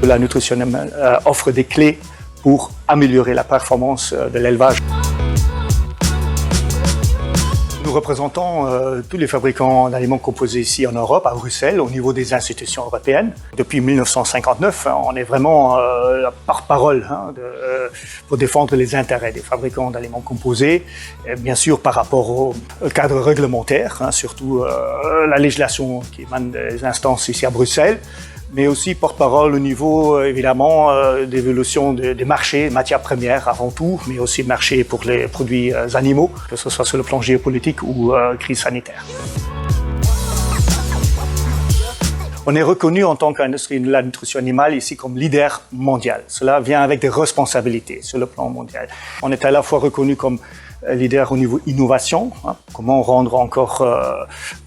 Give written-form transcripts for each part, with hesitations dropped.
La nutrition offre des clés pour améliorer la performance de l'élevage. Nous représentons tous les fabricants d'aliments composés ici en Europe, à Bruxelles, au niveau des institutions européennes. Depuis 1959, on est vraiment la porte-parole pour défendre les intérêts des fabricants d'aliments composés, et bien sûr par rapport au cadre réglementaire, surtout la législation qui émane des instances ici à Bruxelles, mais aussi porte-parole au niveau, évidemment, d'évolution des marchés, matières premières avant tout, mais aussi marché pour les produits animaux, que ce soit sur le plan géopolitique ou crise sanitaire. On est reconnu en tant qu'industrie de la nutrition animale ici comme leader mondial. Cela vient avec des responsabilités sur le plan mondial. On est à la fois reconnu comme leader au niveau innovation, comment rendre encore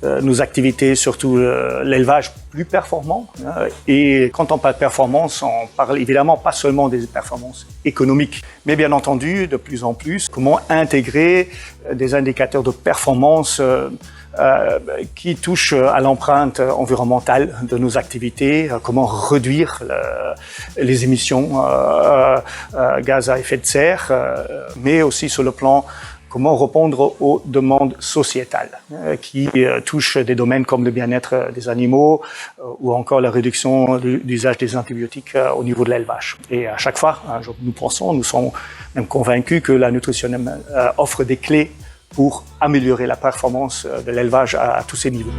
nos activités, surtout l'élevage, plus performant. Et quand on parle de performance, on parle évidemment pas seulement des performances économiques, mais bien entendu, de plus en plus, comment intégrer des indicateurs de performance qui touchent à l'empreinte environnementale de nos activités, comment réduire les émissions gaz à effet de serre, mais aussi sur le plan comment répondre aux demandes sociétales qui touchent des domaines comme le bien-être des animaux ou encore la réduction de l'usage des antibiotiques au niveau de l'élevage. Et à chaque fois, nous sommes même convaincus que la nutrition offre des clés pour améliorer la performance de l'élevage à tous ces niveaux.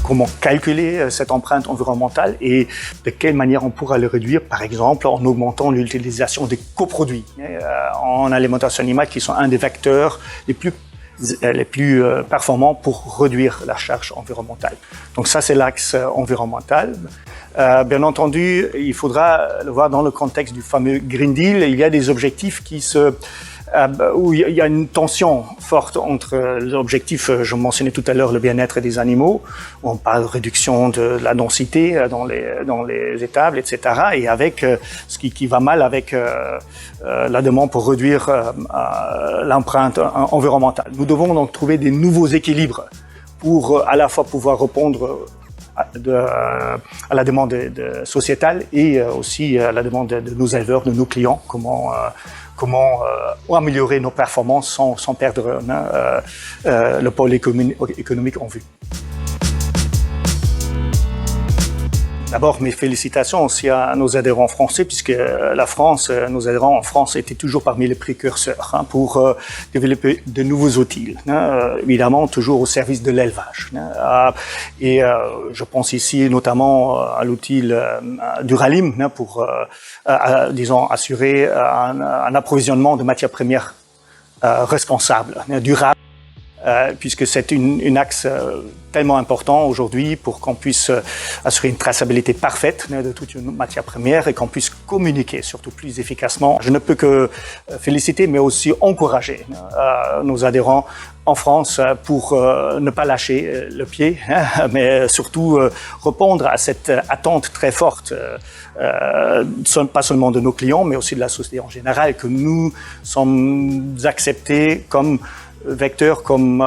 Comment calculer cette empreinte environnementale et de quelle manière on pourra le réduire, par exemple en augmentant l'utilisation des coproduits en alimentation animale qui sont un des vecteurs les plus performants pour réduire la charge environnementale. Donc ça, c'est l'axe environnemental. Bien entendu, il faudra le voir dans le contexte du fameux Green Deal. Il y a des objectifs où il y a une tension forte entre les objectifs, je mentionnais tout à l'heure le bien-être des animaux, où on parle de réduction de la densité dans les étables, etc. Et avec ce qui va mal avec la demande pour réduire l'empreinte environnementale. Nous devons donc trouver des nouveaux équilibres pour à la fois pouvoir répondre à la demande sociétale et aussi à la demande de nos éleveurs, de nos clients, comment améliorer nos performances sans perdre le pôle économique en vue. D'abord, mes félicitations aussi à nos adhérents français, puisque la France, nos adhérents en France étaient toujours parmi les précurseurs pour développer de nouveaux outils, évidemment toujours au service de l'élevage. Et je pense ici notamment à l'outil Duralim pour, disons, assurer un approvisionnement de matières premières responsable, durable. Puisque c'est un axe tellement important aujourd'hui pour qu'on puisse assurer une traçabilité parfaite de toute une matière première et qu'on puisse communiquer surtout plus efficacement. Je ne peux que féliciter mais aussi encourager nos adhérents en France pour ne pas lâcher le pied, mais surtout répondre à cette attente très forte, pas seulement de nos clients mais aussi de la société en général, que nous sommes acceptés comme vecteurs, comme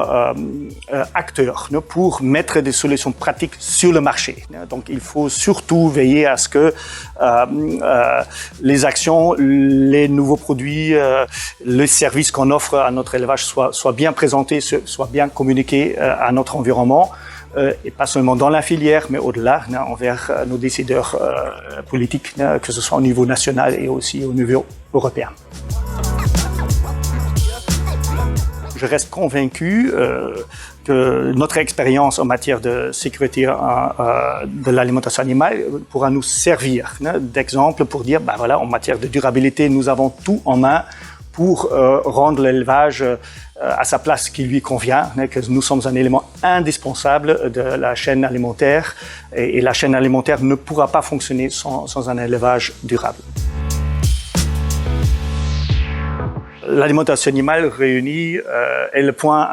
acteurs pour mettre des solutions pratiques sur le marché. Donc il faut surtout veiller à ce que les actions, les nouveaux produits, les services qu'on offre à notre élevage soient bien présentés, soient bien communiqués à notre environnement, et pas seulement dans la filière, mais au-delà, envers nos décideurs politiques, que ce soit au niveau national et aussi au niveau européen. Je reste convaincu que notre expérience en matière de sécurité de l'alimentation animale pourra nous servir d'exemple pour dire, voilà, en matière de durabilité, nous avons tout en main pour rendre l'élevage à sa place qui lui convient, que nous sommes un élément indispensable de la chaîne alimentaire et la chaîne alimentaire ne pourra pas fonctionner sans un élevage durable. L'alimentation animale réunie est le point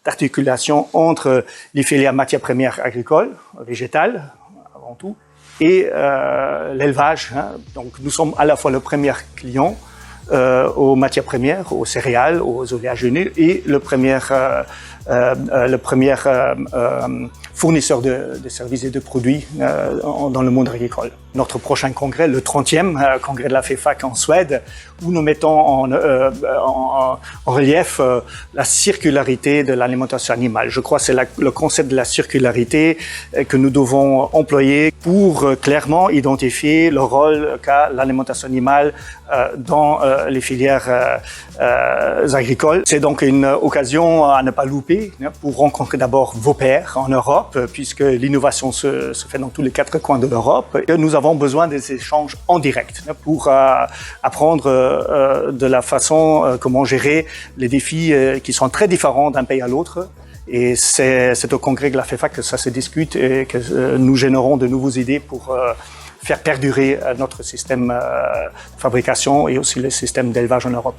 d'articulation entre les filières matières premières agricoles, végétales avant tout, et l'élevage. Donc nous sommes à la fois le premier client aux matières premières, aux céréales, aux oléagineux et le premier fournisseur de services et de produits dans le monde agricole. Notre prochain congrès, le 30e congrès de la FEFAC en Suède, où nous mettons en relief la circularité de l'alimentation animale. Je crois que c'est le concept de la circularité que nous devons employer pour clairement identifier le rôle qu'a l'alimentation animale dans les filières agricoles. C'est donc une occasion à ne pas louper pour rencontrer d'abord vos pairs en Europe, puisque l'innovation se fait dans tous les 4 coins de l'Europe. Nous avons besoin des échanges en direct pour apprendre de la façon comment gérer les défis qui sont très différents d'un pays à l'autre. Et c'est au congrès de la FEFAC que ça se discute et que nous générons de nouvelles idées pour faire perdurer notre système de fabrication et aussi le système d'élevage en Europe.